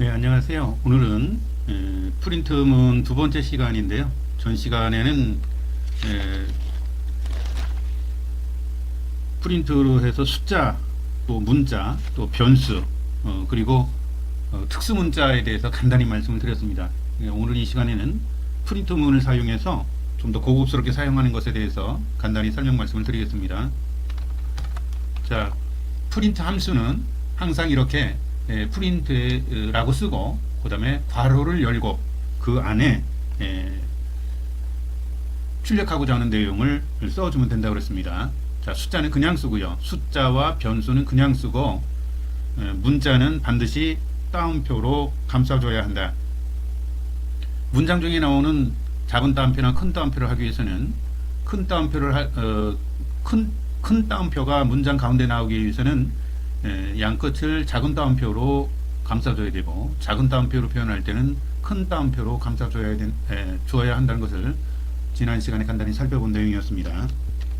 네, 안녕하세요. 오늘은 프린트문 두 번째 시간인데요. 전 시간에는 에, 프린트로 해서 숫자, 또 문자, 또 변수, 그리고 특수 문자에 대해서 간단히 말씀을 드렸습니다. 오늘 이 시간에는 프린트문을 사용해서 좀 더 고급스럽게 사용하는 것에 대해서 간단히 설명 말씀을 드리겠습니다. 자, 프린트 함수는 항상 이렇게 프린트라고 쓰고 그 다음에 괄호를 열고 그 안에 출력하고자 하는 내용을 써주면 된다고 그랬습니다. 자, 숫자는 그냥 쓰고요. 숫자와 변수는 그냥 쓰고 문자는 반드시 따옴표로 감싸줘야 한다. 문장 중에 나오는 작은 따옴표나 큰 따옴표를 하기 위해서는 큰 따옴표가 문장 가운데 나오기 위해서는 양끝을 작은 따옴표로 감싸줘야 되고, 작은 따옴표로 표현할 때는 큰 따옴표로 주어야 한다는 것을 지난 시간에 간단히 살펴본 내용이었습니다.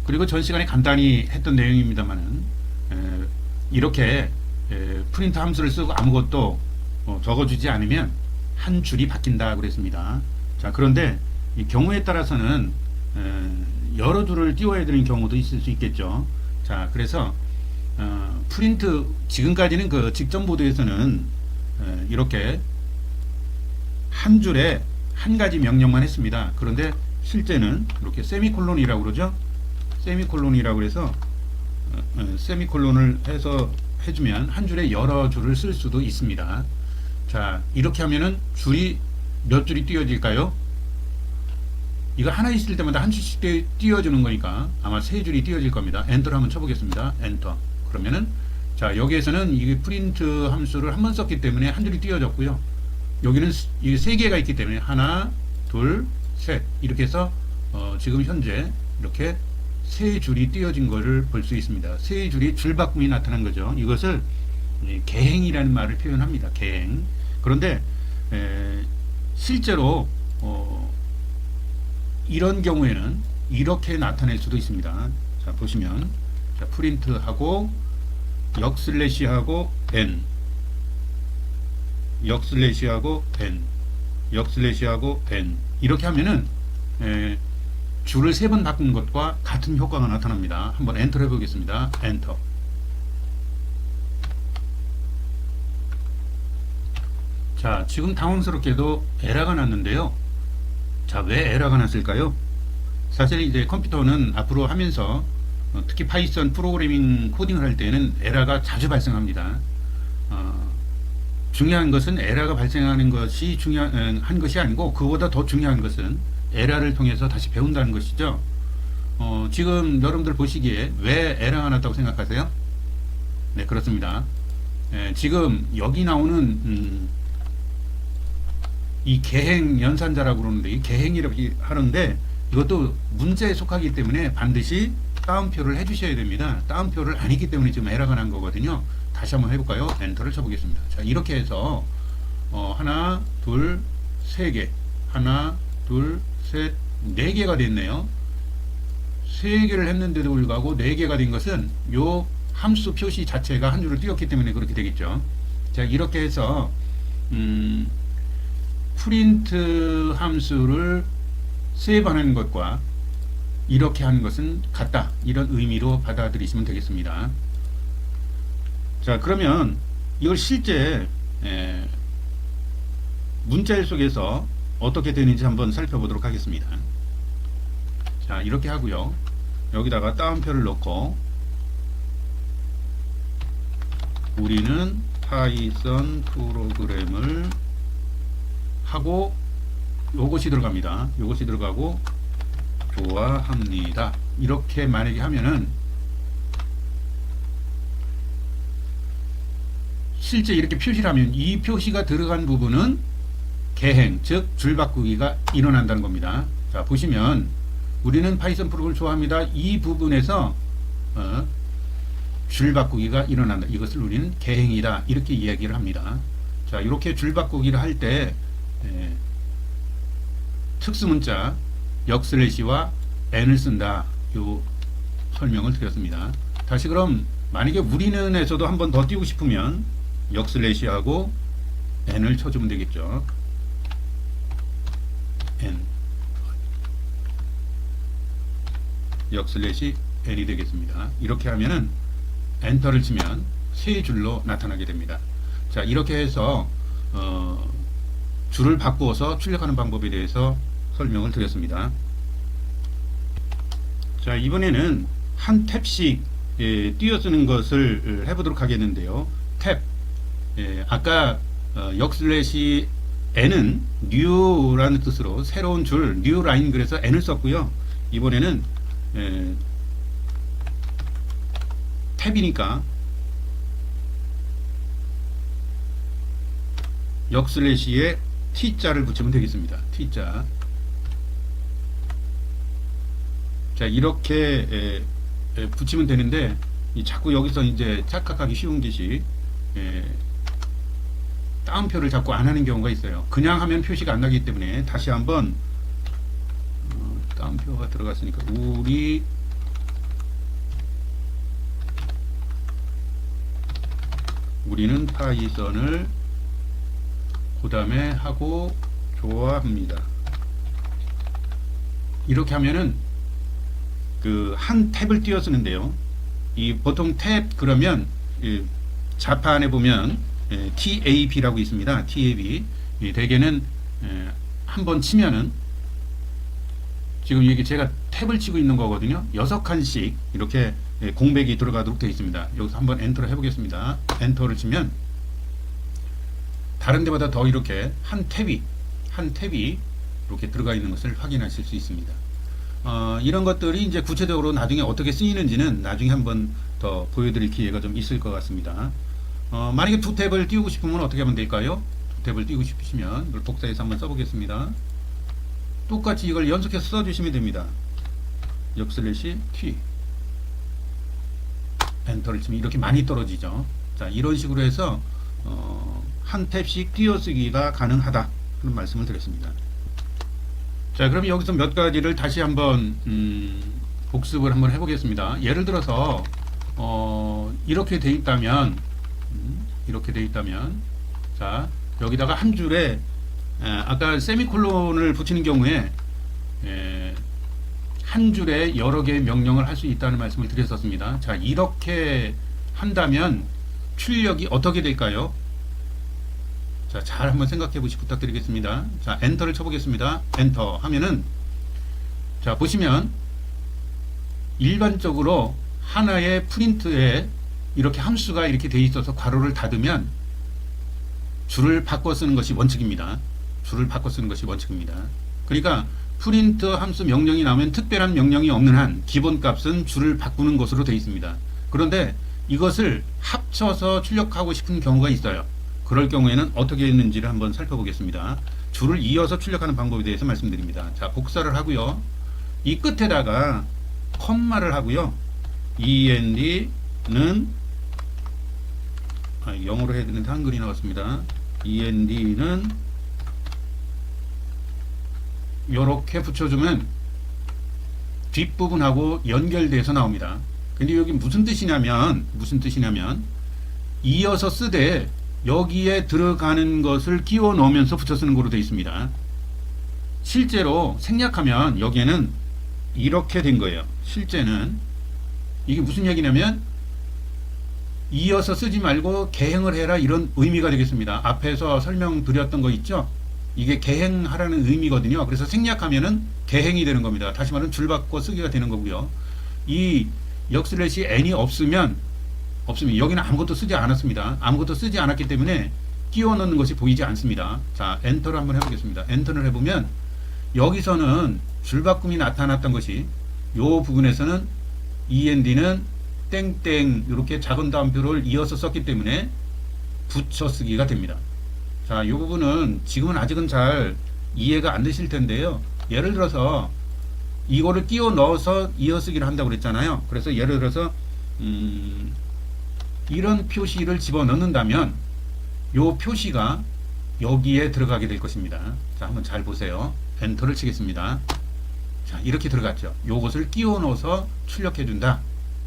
그리고 전 시간에 간단히 했던 내용입니다만은 이렇게 프린트 함수를 쓰고 아무것도 적어주지 않으면 한 줄이 바뀐다 그랬습니다. 자, 그런데 이 경우에 따라서는 여러 줄을 띄워야 되는 경우도 있을 수 있겠죠. 자, 그래서 프린트 지금까지는 그 직전 보드에서는 이렇게 한 줄에 한 가지 명령만 했습니다. 그런데 실제는 이렇게 세미콜론이라고 그러죠. 세미콜론이라고 그래서 세미콜론을 해서 해주면 한 줄에 여러 줄을 쓸 수도 있습니다. 자, 이렇게 하면은 줄이 몇 줄이 띄어질까요? 이거 하나 있을 때마다 한 줄씩 띄워주는 거니까 아마 세 줄이 띄워질 겁니다. 엔터를 한번 쳐보겠습니다. 엔터. 그러면은 자, 여기에서는 이 프린트 함수를 한 번 썼기 때문에 한 줄이 띄워졌고요. 여기는 이게 세 개가 있기 때문에 하나, 둘, 셋 이렇게 해서 지금 현재 이렇게 세 줄이 띄워진 것을 볼 수 있습니다. 세 줄이 줄바꿈이 나타난 거죠. 이것을 개행이라는 말을 표현합니다. 개행. 그런데 실제로 이런 경우에는 이렇게 나타낼 수도 있습니다. 자, 보시면 자, 프린트하고 역슬래시하고 n 역슬래시하고 n 역슬래시하고 n 이렇게 하면은 줄을 세 번 바꾼 것과 같은 효과가 나타납니다. 한번 엔터 해보겠습니다. 엔터. 자, 지금 당황스럽게도 에러가 났는데요. 자, 왜 에러가 났을까요? 사실 이제 컴퓨터는 앞으로 하면서 특히 파이썬 프로그래밍 코딩을 할 때는 에러가 자주 발생합니다. 중요한 것은 에러가 발생하는 것이 중요한 것이 아니고 그보다 더 중요한 것은 에러를 통해서 다시 배운다는 것이죠. 지금 여러분들 보시기에 왜 에러가 났다고 생각하세요? 네, 그렇습니다. 지금 여기 나오는 이 개행 연산자라고 그러는데 이 개행이라고 하는데 이것도 문자에 속하기 때문에 반드시 따옴표를 해주셔야 됩니다. 따옴표를 안 했기 때문에 지금 에러가 난 거거든요. 다시 한번 해볼까요? 엔터를 쳐보겠습니다. 자, 이렇게 해서 하나, 둘, 세 개, 하나, 둘, 셋, 네 개가 됐네요. 세 개를 했는데도 불구하고 네 개가 된 것은 요 함수 표시 자체가 한 줄을 띄웠기 때문에 그렇게 되겠죠. 자, 이렇게 해서 프린트 함수를 세입하는 것과 이렇게 하는 것은 같다, 이런 의미로 받아들이시면 되겠습니다. 자, 그러면 이걸 실제 문자일 속에서 어떻게 되는지 한번 살펴보도록 하겠습니다. 자, 이렇게 하고요. 여기다가 따옴표를 넣고 우리는 파이썬 프로그램을 하고 요것이 들어갑니다. 요것이 들어가고 좋아합니다. 이렇게 만약에 하면은 실제 이렇게 표시를 하면 이 표시가 들어간 부분은 개행, 즉 줄바꾸기가 일어난다는 겁니다. 자, 보시면 우리는 파이썬 프로그램을 좋아합니다. 이 부분에서 줄바꾸기가 일어난다. 이것을 우리는 개행이다. 이렇게 이야기를 합니다. 자, 이렇게 줄바꾸기를 할 때 특수문자 역슬래시와 n을 쓴다. 요 설명을 드렸습니다. 다시 그럼 만약에 우리는에서도 한 번 더 띄우고 싶으면 역슬래시하고 n을 쳐주면 되겠죠. n 역슬래시 n이 되겠습니다. 이렇게 하면은 엔터를 치면 세 줄로 나타나게 됩니다. 자, 이렇게 해서 줄을 바꾸어서 출력하는 방법에 대해서 설명을 드렸습니다. 자, 이번에는 한 탭씩 띄어쓰는 것을 해보도록 하겠는데요. 탭, 아까 역슬래시 n은 new라는 뜻으로 새로운 줄, new line 그래서 n을 썼고요. 이번에는 탭이니까 역슬래시에 t자를 붙이면 되겠습니다. t자. 자, 이렇게 붙이면 되는데 자꾸 여기서 이제 착각하기 쉬운 것이 따옴표를 자꾸 안 하는 경우가 있어요. 그냥 하면 표시가 안 나기 때문에 다시 한번 따옴표가 들어갔으니까 우리는 파이썬을 그 다음에 하고 좋아합니다. 이렇게 하면은 그 한 탭을 띄어 쓰는데요. 이 보통 탭 그러면 자판에 보면 TAB라고 있습니다. TAB. 대개는 한번 치면은 지금 이게 제가 탭을 치고 있는 거거든요. 6칸씩 이렇게 공백이 들어가도록 되어 있습니다. 여기서 한번 엔터를 해보겠습니다. 엔터를 치면 다른 데보다 더 이렇게 한 탭이 이렇게 들어가 있는 것을 확인하실 수 있습니다. 이런 것들이 이제 구체적으로 나중에 어떻게 쓰이는지는 나중에 한번 더 보여드릴 기회가 좀 있을 것 같습니다. 만약에 두 탭을 띄우고 싶으면 어떻게 하면 될까요? 두 탭을 띄우고 싶으시면 이걸 복사해서 한번 써보겠습니다. 똑같이 이걸 연속해서 써주시면 됩니다. 역슬래시 T 엔터를 치면 이렇게 많이 떨어지죠. 자, 이런 식으로 해서 한 탭씩 띄어쓰기가 가능하다 그런 말씀을 드렸습니다. 자, 그럼 여기서 몇 가지를 다시 한번 복습을 한번 해보겠습니다. 예를 들어서 이렇게 돼 있다면 자, 여기다가 한 줄에 아까 세미콜론을 붙이는 경우에 한 줄에 여러 개의 명령을 할 수 있다는 말씀을 드렸었습니다. 자, 이렇게 한다면 출력이 어떻게 될까요? 자, 잘 한번 생각해 보시 부탁드리겠습니다. 자, 엔터를 쳐보겠습니다. 엔터 하면은 자, 보시면 일반적으로 하나의 프린트에 이렇게 함수가 이렇게 돼 있어서 괄호를 닫으면 줄을 바꿔 쓰는 것이 원칙입니다. 줄을 바꿔 쓰는 것이 원칙입니다. 그러니까 프린트 함수 명령이 나오면 특별한 명령이 없는 한 기본값은 줄을 바꾸는 것으로 되어 있습니다. 그런데 이것을 합쳐서 출력하고 싶은 경우가 있어요. 그럴 경우에는 어떻게 했는지를 한번 살펴보겠습니다. 줄을 이어서 출력하는 방법에 대해서 말씀드립니다. 자, 복사를 하고요. 이 끝에다가 컴마를 하고요. end는 영어로 해야 되는데 한글이 나왔습니다. end는 이렇게 붙여주면 뒷부분하고 연결돼서 나옵니다. 근데 여기 무슨 뜻이냐면 이어서 쓰되 여기에 들어가는 것을 끼워 넣으면서 붙여 쓰는 거로 되어 있습니다. 실제로 생략하면 여기에는 이렇게 된 거예요. 실제는 이게 무슨 얘기냐면 이어서 쓰지 말고 개행을 해라 이런 의미가 되겠습니다. 앞에서 설명드렸던 거 있죠? 이게 개행하라는 의미거든요. 그래서 생략하면은 개행이 되는 겁니다. 다시 말하면 줄 바꿔 쓰기가 되는 거고요. 이 역슬래시 n이 없으면 여기는 아무것도 쓰지 않았습니다. 아무것도 쓰지 않았기 때문에 끼워 넣는 것이 보이지 않습니다. 자, 엔터를 한번 해보겠습니다. 엔터를 해보면 여기서는 줄바꿈이 나타났던 것이 요 부분에서는 end는 땡땡 이렇게 작은 따옴표를 이어서 썼기 때문에 붙여 쓰기가 됩니다. 자, 이 부분은 지금은 아직은 잘 이해가 안 되실 텐데요. 예를 들어서 이거를 끼워 넣어서 이어쓰기를 한다고 그랬잖아요. 그래서 예를 들어서 이런 표시를 집어넣는다면 이 표시가 여기에 들어가게 될 것입니다. 자, 한번 잘 보세요. 엔터를 치겠습니다. 자, 이렇게 들어갔죠. 요것을 끼워 넣어서 출력해 준다.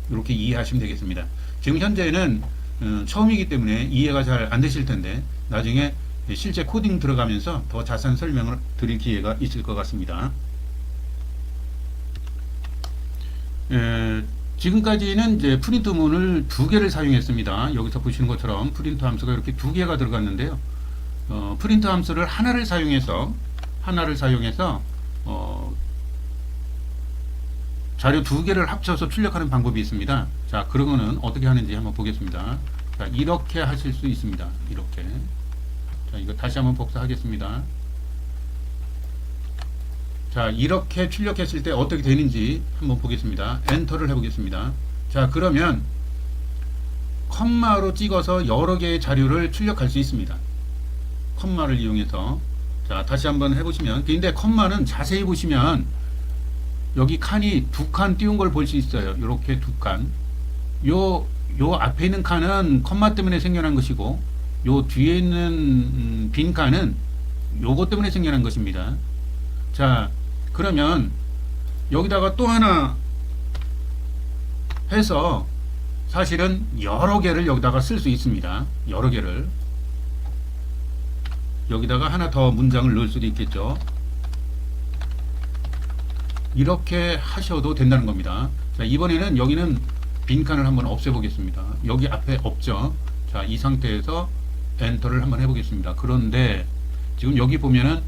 이렇게 이해하시면 되겠습니다. 지금 현재는 처음이기 때문에 이해가 잘 안 되실 텐데 나중에 실제 코딩 들어가면서 더 자세한 설명을 드릴 기회가 있을 것 같습니다. 지금까지는 이제 프린트문을 두 개를 사용했습니다. 여기서 보시는 것처럼 프린트 함수가 이렇게 두 개가 들어갔는데요. 프린트 함수를 하나를 사용해서 자료 두 개를 합쳐서 출력하는 방법이 있습니다. 자, 그런 거는 어떻게 하는지 한번 보겠습니다. 자, 이렇게 하실 수 있습니다. 이렇게. 자, 이거 다시 한번 복사하겠습니다. 자, 이렇게 출력했을 때 어떻게 되는지 한번 보겠습니다. 엔터를 해보겠습니다. 자, 그러면 컴마로 찍어서 여러 개의 자료를 출력할 수 있습니다. 컴마를 이용해서. 자, 다시 한번 해보시면, 근데 컴마는 자세히 보시면 여기 칸이 두 칸 띄운 걸 볼 수 있어요. 이렇게 두 칸. 요 앞에 있는 칸은 컴마 때문에 생겨난 것이고, 요 뒤에 있는 빈 칸은 요거 때문에 생겨난 것입니다. 자, 그러면 여기다가 또 하나 해서 사실은 여러 개를 여기다가 쓸 수 있습니다. 여러 개를. 여기다가 하나 더 문장을 넣을 수도 있겠죠. 이렇게 하셔도 된다는 겁니다. 자, 이번에는 여기는 빈칸을 한번 없애보겠습니다. 여기 앞에 없죠. 자, 이 상태에서 엔터를 한번 해보겠습니다. 그런데 지금 여기 보면은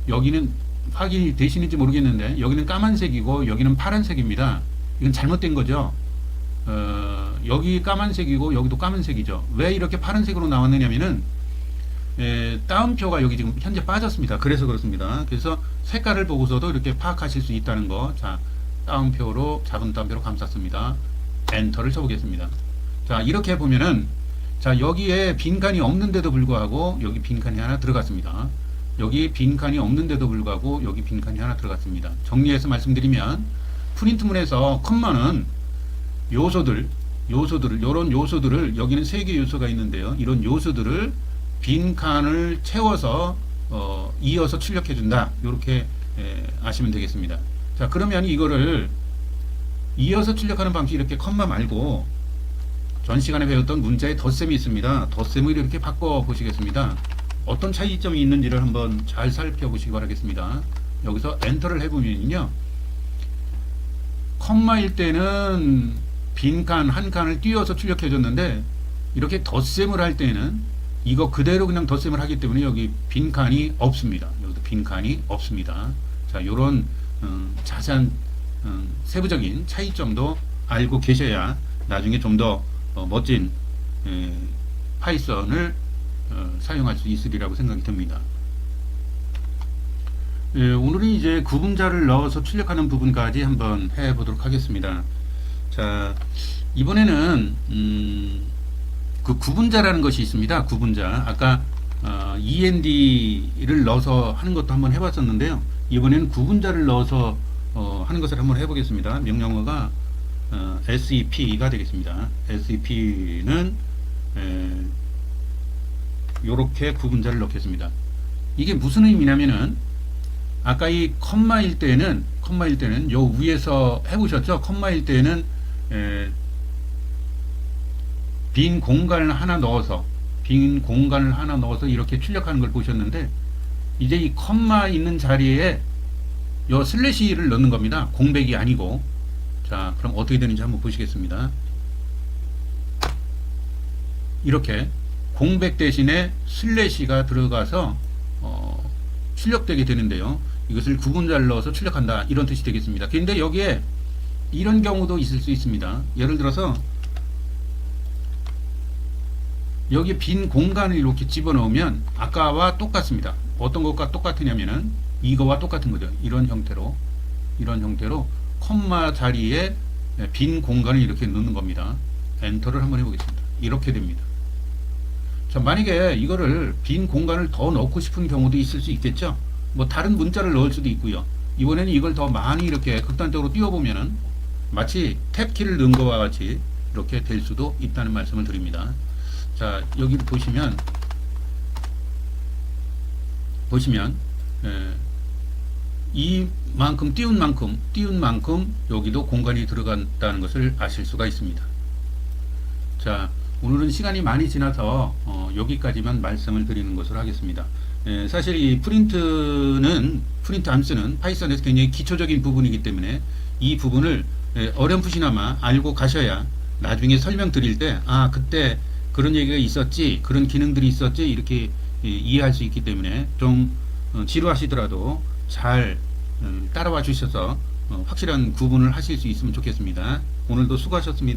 여기는 확인이 되시는지 모르겠는데 여기는 까만색이고 여기는 파란색입니다. 이건 잘못된 거죠. 여기 까만색이고 여기도 까만색이죠. 왜 이렇게 파란색으로 나왔느냐면은 따옴표가 여기 지금 현재 빠졌습니다. 그래서 그렇습니다. 그래서 색깔을 보고서도 이렇게 파악하실 수 있다는 거. 자, 따옴표로 작은 따옴표로 감쌌습니다. 엔터를 쳐보겠습니다. 자, 이렇게 보면은 자, 여기에 빈칸이 없는데도 불구하고 여기 빈칸이 하나 들어갔습니다. 여기 빈칸이 없는데도 불구하고 여기 빈칸이 하나 들어갔습니다. 정리해서 말씀드리면 프린트문에서 컴마는 요소들을 이런 요소들을 여기는 3개 요소가 있는데요. 이런 요소들을 빈칸을 채워서 이어서 출력해 준다. 이렇게 아시면 되겠습니다. 자, 그러면 이거를 이어서 출력하는 방식 이렇게 컴마 말고 전 시간에 배웠던 문자의 덧셈이 있습니다. 덧셈을 이렇게 바꿔 보시겠습니다. 어떤 차이점이 있는지를 한번 잘 살펴보시기 바라겠습니다. 여기서 엔터를 해보면요, 컴마일 때는 빈칸 한 칸을 띄워서 출력해 줬는데 이렇게 덧셈을 할 때는 이거 그대로 그냥 덧셈을 하기 때문에 여기 빈칸이 없습니다. 여기도 빈칸이 없습니다. 자, 요런 자세한 세부적인 차이점도 알고 계셔야 나중에 좀 더 멋진 파이썬을 사용할 수 있으리라고 생각이 듭니다. 오늘은 이제 구분자를 넣어서 출력하는 부분까지 한번 해보도록 하겠습니다. 자, 이번에는 그 구분자라는 것이 있습니다. 구분자. 아까 END를 넣어서 하는 것도 한번 해봤었는데요. 이번에는 구분자를 넣어서 하는 것을 한번 해보겠습니다. 명령어가 SEP가 되겠습니다. SEP는 요렇게 구분자를 넣겠습니다. 이게 무슨 의미냐면은 아까 이 컴마일 때는 요 위에서 해보셨죠? 컴마일 때는 빈 공간을 하나 넣어서 이렇게 출력하는 걸 보셨는데, 이제 이 컴마 있는 자리에 요 슬래시를 넣는 겁니다. 공백이 아니고. 자, 그럼 어떻게 되는지 한번 보시겠습니다. 이렇게 공백 대신에 슬래시가 들어가서 출력되게 되는데요. 이것을 구분자를 넣어서 출력한다, 이런 뜻이 되겠습니다. 근데 여기에 이런 경우도 있을 수 있습니다. 예를 들어서 여기 빈 공간을 이렇게 집어넣으면 아까와 똑같습니다. 어떤 것과 똑같으냐면은 이거와 똑같은 거죠. 이런 형태로 컴마 자리에 빈 공간을 이렇게 넣는 겁니다. 엔터를 한번 해보겠습니다. 이렇게 됩니다. 자, 만약에 이거를 빈 공간을 더 넣고 싶은 경우도 있을 수 있겠죠. 뭐 다른 문자를 넣을 수도 있고요. 이번에는 이걸 더 많이 이렇게 극단적으로 띄워보면은 마치 탭키를 넣은 것과 같이 이렇게 될 수도 있다는 말씀을 드립니다. 자, 여기 보시면 이만큼 띄운 만큼 여기도 공간이 들어간다는 것을 아실 수가 있습니다. 자, 오늘은 시간이 많이 지나서 여기까지만 말씀을 드리는 것으로 하겠습니다. 사실 이 프린트 함수는 파이썬에서 굉장히 기초적인 부분이기 때문에 이 부분을 어렴풋이나마 알고 가셔야 나중에 설명드릴 때 그때 그런 얘기가 있었지, 그런 기능들이 있었지, 이렇게 이해할 수 있기 때문에 좀 지루하시더라도 잘 따라와 주셔서 확실한 구분을 하실 수 있으면 좋겠습니다. 오늘도 수고하셨습니다.